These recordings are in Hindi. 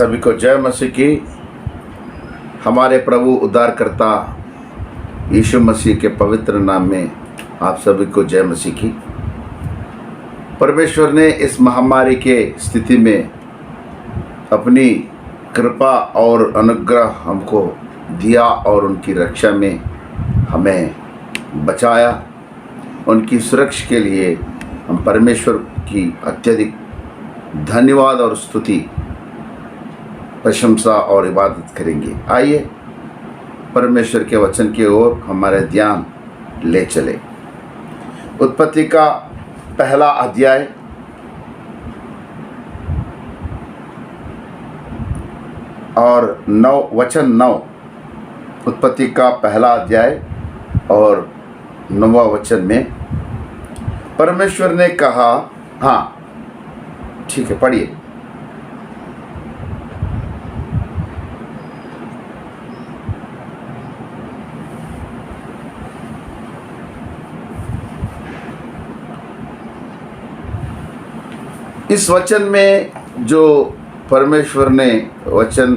सभी को जय मसीह की। हमारे प्रभु उद्धारकर्ता यीशु मसीह के पवित्र नाम में आप सभी को जय मसीह की। परमेश्वर ने इस महामारी के स्थिति में अपनी कृपा और अनुग्रह हमको दिया और उनकी रक्षा में हमें बचाया। उनकी सुरक्षा के लिए हम परमेश्वर की अत्यधिक धन्यवाद और स्तुति, प्रशंसा और इबादत करेंगे। आइए परमेश्वर के वचन की ओर हमारे ध्यान ले चले। उत्पत्ति का पहला अध्याय और 9 उत्पत्ति का पहला अध्याय और 9वां वचन में परमेश्वर ने कहा, हाँ ठीक है, पढ़िए। इस वचन में जो परमेश्वर ने वचन,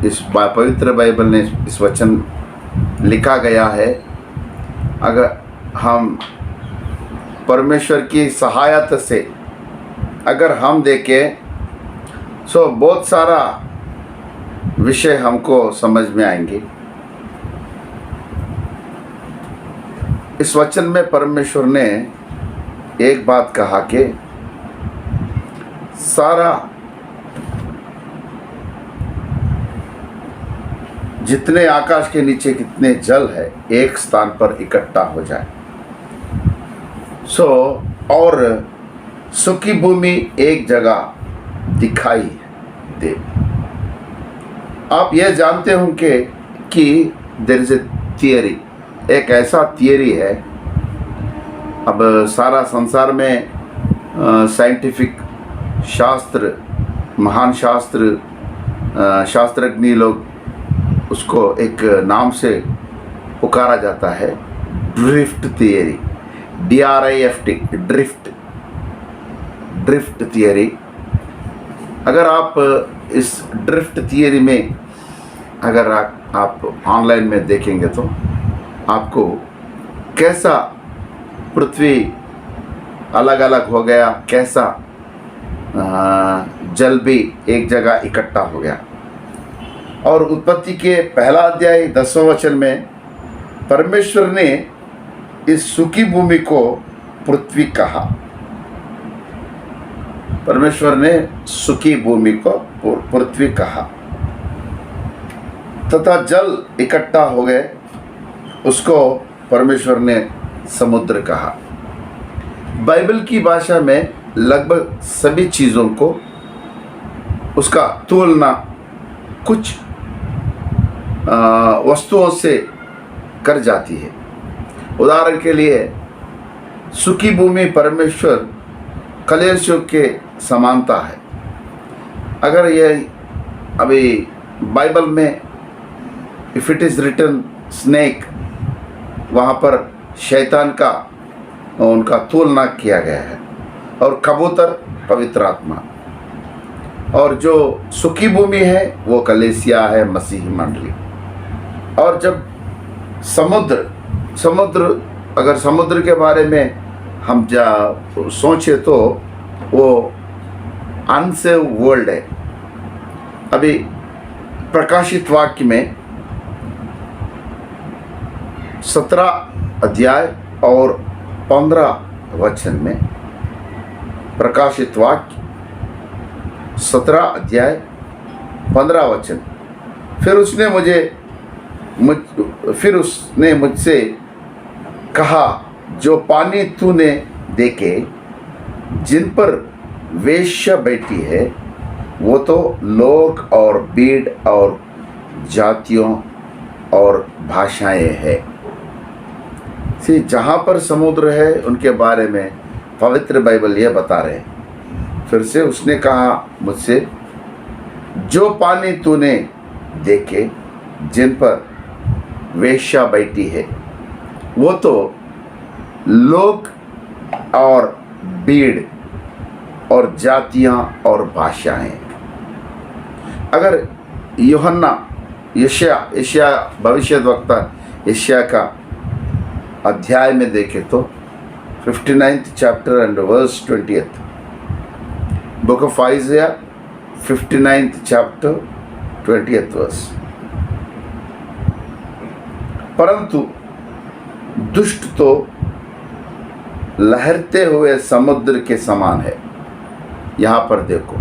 इस पवित्र बाइबल ने इस वचन लिखा गया है, अगर हम परमेश्वर की सहायता से अगर हम देखें तो बहुत सारा विषय हमको समझ में आएंगे। इस वचन में परमेश्वर ने एक बात कहा कि सारा जितने आकाश के नीचे कितने जल है एक स्थान पर इकट्ठा हो जाए, और सूखी भूमि एक जगह दिखाई दे। आप यह जानते होंगे कि देयर इज ए थियरी, एक ऐसा थियरी है। अब सारा संसार में साइंटिफिक शास्त्र, महान शास्त्रज्ञ लोग उसको एक नाम से पुकारा जाता है, drift theory, DRIFT, drift theory. अगर आप इस ड्रिफ्ट थियरी में अगर आप ऑनलाइन में देखेंगे तो आपको कैसा पृथ्वी अलग अलग हो गया, कैसा जल भी एक जगह इकट्ठा हो गया। और उत्पत्ति के पहला अध्याय 10वां वचन में परमेश्वर ने इस सूखी भूमि को पृथ्वी कहा। परमेश्वर ने सूखी भूमि को पृथ्वी कहा तथा जल इकट्ठा हो गए, उसको परमेश्वर ने समुद्र कहा। बाइबल की भाषा में लगभग सभी चीज़ों को उसका तुलना कुछ वस्तुओं से कर जाती है। उदाहरण के लिए सूखी भूमि परमेश्वर कलेशों के समानता है। अगर यह अभी बाइबल में if it is written snake, वहाँ पर शैतान का उनका तुलना किया गया है, और कबूतर पवित्र आत्मा, और जो सूखी भूमि है वो कलेसिया है, मसीही मंडली। और जब समुद्र अगर समुद्र के बारे में हम सोचे तो वो अनसेव वर्ल्ड है। अभी प्रकाशित वाक्य में 17 अध्याय और 15 वचन में, प्रकाशित वाक्य 17 अध्याय 15 वचन, फिर उसने मुझसे कहा, जो पानी तूने देखे जिन पर वेश्या बैठी है वो तो लोग और भीड़ और जातियों और भाषाएं हैं। जहाँ पर समुद्र है उनके बारे में पवित्र बाइबल यह बता रहे हैं। फिर से उसने कहा मुझसे, जो पानी तूने देखे जिन पर वेश्या बैठी है वो तो लोग और भीड़ और जातियां और भाषाएं। अगर यूहन्ना यशाया भविष्यद्वक्ता यशाया का अध्याय में देखें तो 59th chapter and verse 20th, book of Isaiah 59th chapter 20th verse. परंतु दुष्ट तो लहरते हुए समुद्र के समान है। यहाँ पर देखो,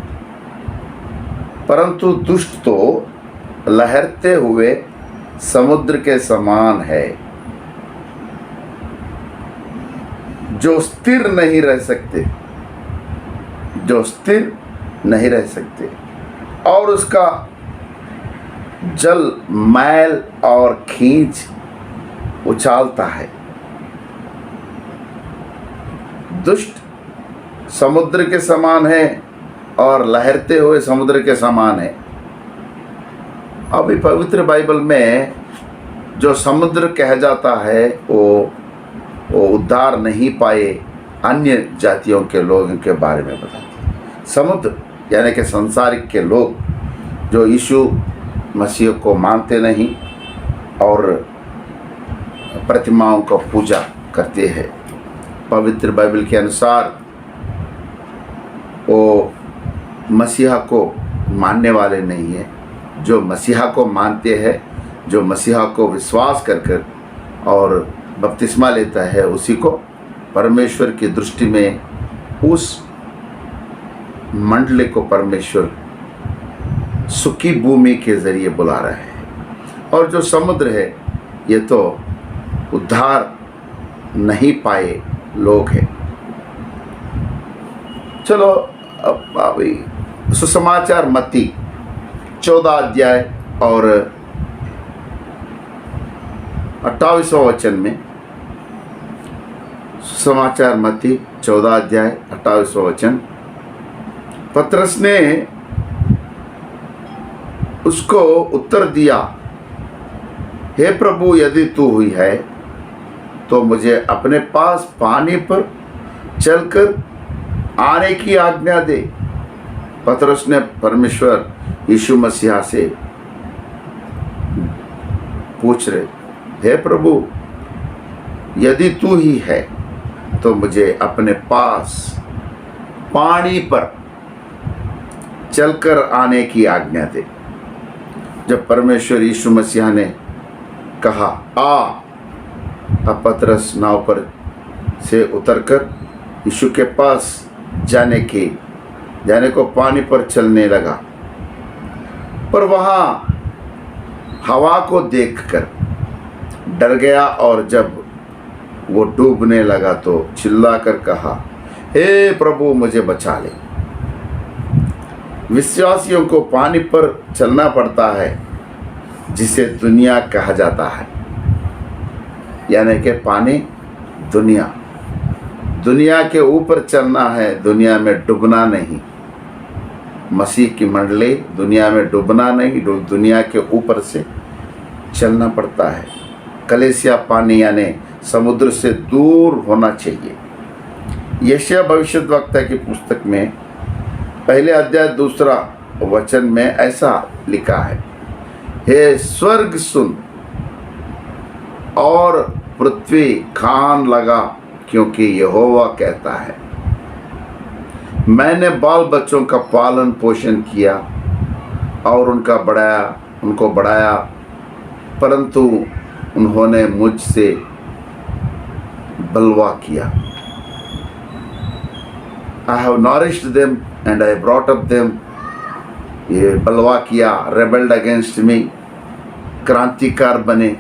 परंतु दुष्ट तो लहरते हुए समुद्र के समान है, जो स्थिर नहीं रह सकते, जो स्थिर नहीं रह सकते, और उसका जल मैल और खींच उछालता है। दुष्ट समुद्र के समान है और लहरते हुए समुद्र के समान है। अभी पवित्र बाइबल में जो समुद्र कहा जाता है वो उद्धार नहीं पाए अन्य जातियों के लोगों के बारे में बताते हैं। समुद्र यानी कि संसारिक के लोग जो यीशु मसीह को मानते नहीं और प्रतिमाओं को पूजा करते हैं। पवित्र बाइबल के अनुसार वो मसीहा को मानने वाले नहीं है। जो मसीहा को मानते हैं, जो मसीहा को विश्वास कर और बपतिस्मा लेता है, उसी को परमेश्वर की दृष्टि में उस मंडली को परमेश्वर सुखी भूमि के जरिए बुला रहा है। और जो समुद्र है ये तो उद्धार नहीं पाए लोग हैं। चलो अब अभी सुसमाचार मत्ती 14 अध्याय और 28वां वचन में, सुसमाचार मत्ती 14 अध्याय 28वां वचन, पतरस ने उसको उत्तर दिया, हे प्रभु, यदि तू हुई है तो मुझे अपने पास पानी पर चलकर आने की आज्ञा दे। पतरस ने परमेश्वर यीशु मसीहा से पूछ रहे, हे प्रभु, यदि तू ही है तो मुझे अपने पास पानी पर चलकर आने की आज्ञा दे। जब परमेश्वर यीशु मसीहा ने कहा आ, अब पतरस नाव पर से उतरकर यीशु के पास जाने को पानी पर चलने लगा। पर वहाँ हवा को देखकर डर गया और जब वो डूबने लगा तो चिल्लाकर कहा, हे प्रभु, मुझे बचा ले। विश्वासियों को पानी पर चलना पड़ता है जिसे दुनिया कहा जाता है, यानी कि पानी दुनिया के ऊपर चलना है, दुनिया में डूबना नहीं। मसीह की मंडली दुनिया में डूबना नहीं, दुनिया के ऊपर से चलना पड़ता है। कलीसिया पानी यानी समुद्र से दूर होना चाहिए। यशाया भविष्यद्वक्ता की पुस्तक में पहले अध्याय 2 वचन में ऐसा लिखा है, हे स्वर्ग सुन और पृथ्वी कान लगा, क्योंकि यहोवा कहता है, मैंने बाल बच्चों का पालन पोषण किया और उनको बढ़ाया, परंतु उन्होंने मुझसे बलवा किया। I have nourished them and I brought up them। ये बलवा किया, rebelled against me, क्रांतिकार बने,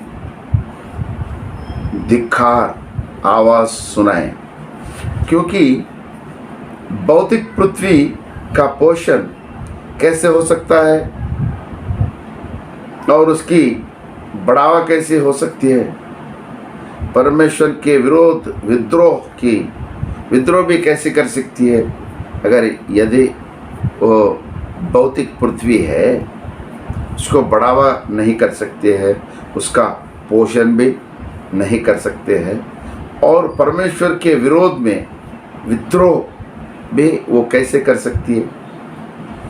धिक्कार आवाज सुनाए। क्योंकि भौतिक पृथ्वी का पोषण कैसे हो सकता है और उसकी बढ़ावा कैसे हो सकती है? परमेश्वर के विद्रोह भी कैसे कर सकती है? अगर यदि वो भौतिक पृथ्वी है, उसको बढ़ावा नहीं कर सकते हैं, उसका पोषण भी नहीं कर सकते हैं, और परमेश्वर के विरोध में विद्रोह भी वो कैसे कर सकती है?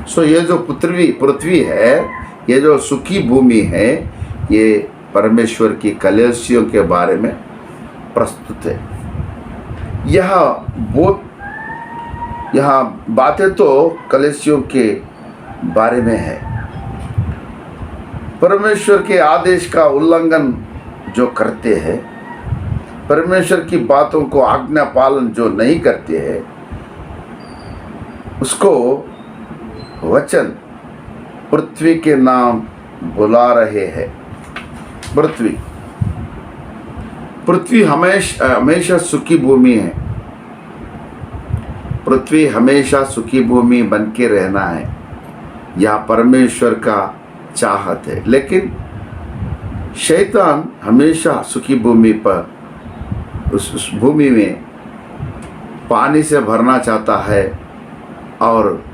सो ये जो पृथ्वी है, ये जो सुखी भूमि है, ये परमेश्वर की कलेसियों के बारे में प्रस्तुत है। यह बातें तो कलेसियों के बारे में है। परमेश्वर के आदेश का उल्लंघन जो करते हैं, परमेश्वर की बातों को आज्ञा पालन जो नहीं करते हैं, उसको वचन पृथ्वी के नाम बुला रहे हैं। पृथ्वी हमेशा सुखी भूमि है। पृथ्वी हमेशा सुखी भूमि बन के रहना है, यह परमेश्वर का चाहत है। लेकिन शैतान हमेशा सुखी भूमि पर उस भूमि में पानी से भरना चाहता है और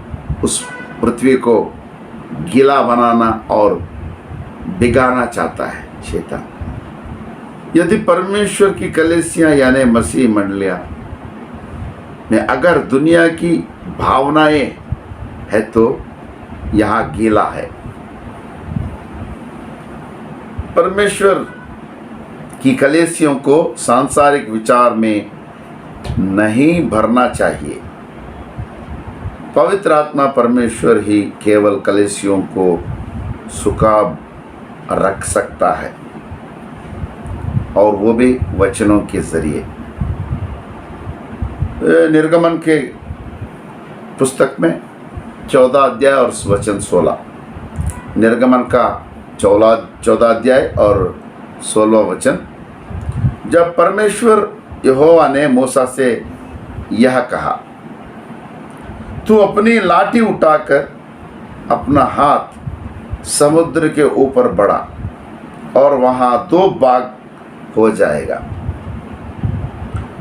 उस पृथ्वी को गीला बनाना और बिगाना चाहता है शैतान। यदि परमेश्वर की कलीसियां यानी मसीह मंडलियां में अगर दुनिया की भावनाएं है तो यहाँ गीला है। परमेश्वर की कलीसियों को सांसारिक विचार में नहीं भरना चाहिए। पवित्र आत्मा परमेश्वर ही केवल कलीसियों को सुखा रख सकता है, और वो भी वचनों के जरिए। निर्गमन के पुस्तक में 14 अध्याय और वचन 16, निर्गमन का 14 अध्याय और 16 वचन। जब परमेश्वर यहोवा ने मूसा से यह कहा, तू अपनी लाठी उठाकर अपना हाथ समुद्र के ऊपर बढ़ा और वहाँ 2 भाग हो जाएगा।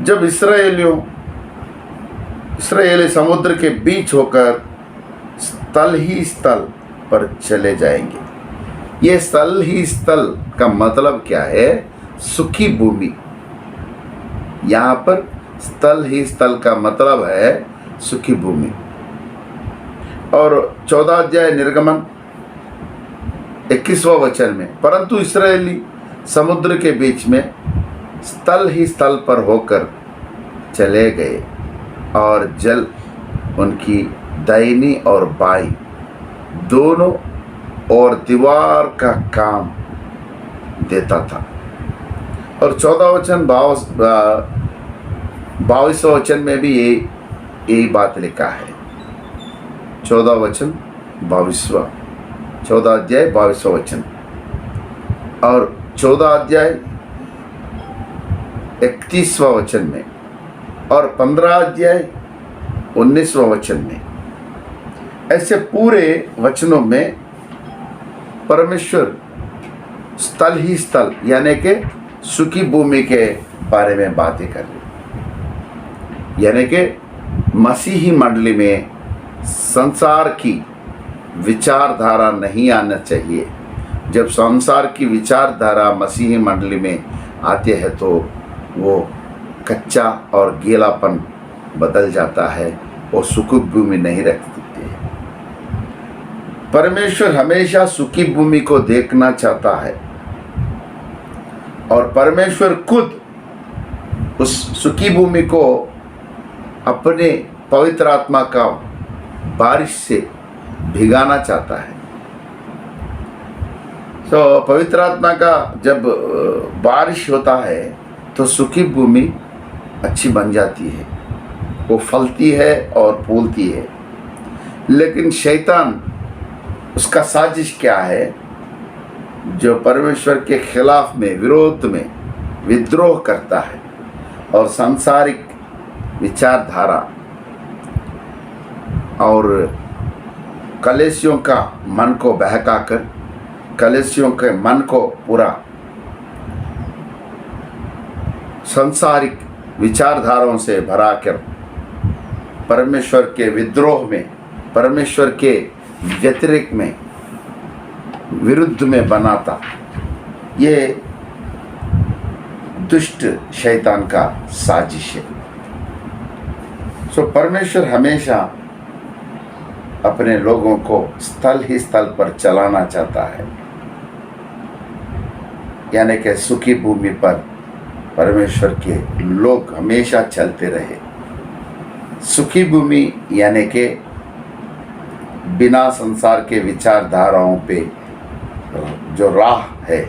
जब इस्राएली समुद्र के बीच होकर स्थल ही स्थल पर चले जाएंगे। ये स्थल ही स्थल का मतलब क्या है? सुखी भूमि। यहाँ पर स्थल ही स्थल का मतलब है सुखी भूमि। और 14 अध्याय निर्गमन 21वां वचन में, परंतु इस्राएली समुद्र के बीच में स्थल ही स्थल पर होकर चले गए और जल उनकी दाहिनी और बाई दोनों और दीवार का काम देता था। और 14 वचन 22वां वचन में भी यही बात लिखा है। 14 वचन 22वां 14 अध्याय 22वां वचन और 14 अध्याय 31वां वचन में और 15 अध्याय 19वां वचन में, ऐसे पूरे वचनों में परमेश्वर स्थल ही स्थल यानी कि सुखी भूमि के बारे में बातें कर रहे, यानी कि मसीही मंडली में संसार की विचारधारा नहीं आना चाहिए। जब संसार की विचारधारा मसीही मंडली में आती है तो वो कच्चा और गीलापन बदल जाता है और सुखी भूमि नहीं रख सकती है। परमेश्वर हमेशा सुखी भूमि को देखना चाहता है और परमेश्वर खुद उस सुखी भूमि को अपने पवित्र आत्मा का बारिश से भिगाना चाहता है। तो पवित्र आत्मा का जब बारिश होता है तो सुखी भूमि अच्छी बन जाती है, वो फलती है और फूलती है। लेकिन शैतान उसका साजिश क्या है? जो परमेश्वर के खिलाफ में विरोध में विद्रोह करता है और सांसारिक विचारधारा और कलीसियों का मन को बहकाकर कलीसियों के मन को पूरा सांसारिक विचारधाराओं से भराकर परमेश्वर के विद्रोह में, परमेश्वर के व्यतिरिक्त में, विरुद्ध में बनाता, ये दुष्ट शैतान का साजिश है। सो परमेश्वर हमेशा अपने लोगों को स्थल ही स्थल पर चलाना चाहता है, यानी कि सुखी भूमि पर परमेश्वर के लोग हमेशा चलते रहे। सुखी भूमि यानी कि बिना संसार के विचारधाराओं पे जो राह है,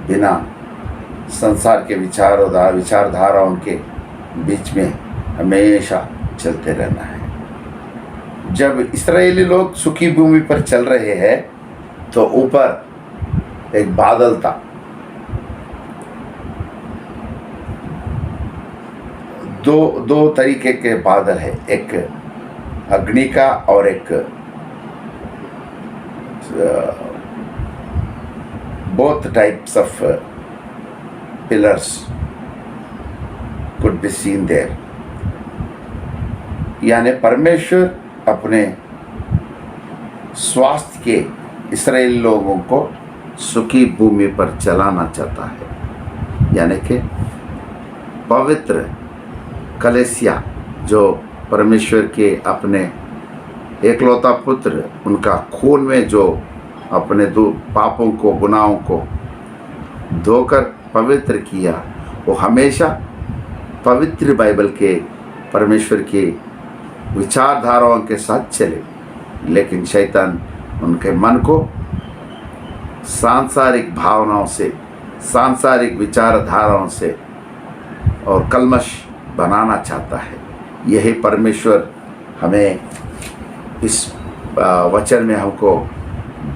बिना संसार के विचारधाराओं के बीच में हमेशा चलते रहना है। जब इस्राएली लोग सुखी भूमि पर चल रहे हैं तो ऊपर एक बादल था। दो तरीके के बादल है, एक अग्नि का और एक both types of pillars could be seen there। यानी परमेश्वर अपने स्वास्थ्य के इस्राएली लोगों को सुखी भूमि पर चलाना चाहता है, यानी कि पवित्र कलेसिया जो परमेश्वर के अपने एकलौता पुत्र, उनका खून में जो अपने दो पापों को, गुनाहों को धोकर पवित्र किया, वो हमेशा पवित्र बाइबल के परमेश्वर के विचारधाराओं के साथ चले। लेकिन शैतान उनके मन को सांसारिक भावनाओं से, सांसारिक विचारधाराओं से और कलमश बनाना चाहता है। यही परमेश्वर हमें इस वचन में हमको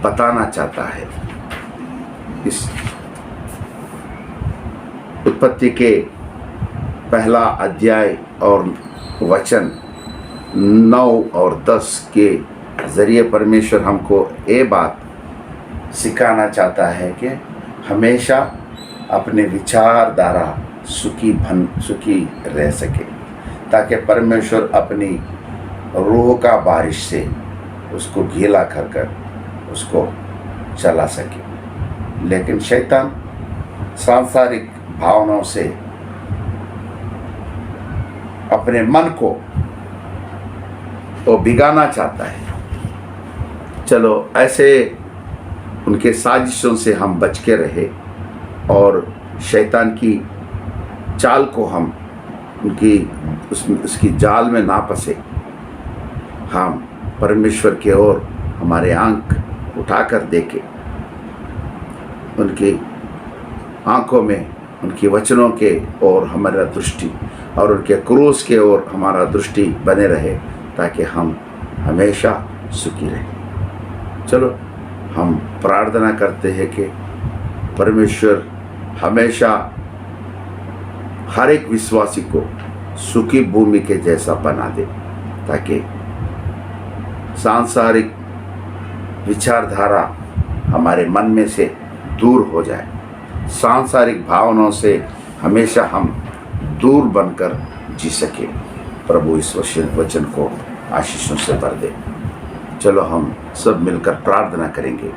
बताना चाहता है। इस उत्पत्ति के पहला अध्याय और वचन 9 और 10 के ज़रिए परमेश्वर हमको ये बात सिखाना चाहता है कि हमेशा अपने विचारधारा सुखी रह सके, ताकि परमेश्वर अपनी रूह का बारिश से उसको गीला कर उसको चला सके। लेकिन शैतान सांसारिक भावनाओं से अपने मन को वो भिगाना चाहता है। चलो ऐसे उनके साजिशों से हम बच के रहे और शैतान की चाल को हम उसकी जाल में ना फंसे। हम परमेश्वर के ओर हमारे आंख उठाकर देखें, उनकी आंखों में उनके वचनों के ओर हमारा दृष्टि और उनके क्रूस के ओर हमारा दृष्टि बने रहे, ताकि हम हमेशा सुखी रहें। चलो हम प्रार्थना करते हैं कि परमेश्वर हमेशा हर एक विश्वासी को सुखी भूमि के जैसा बना दे, ताकि सांसारिक विचारधारा हमारे मन में से दूर हो जाए, सांसारिक भावनाओं से हमेशा हम दूर बनकर जी सके। प्रभु इस वचन को आशीषों से भर दे। चलो हम सब मिलकर प्रार्थना करेंगे।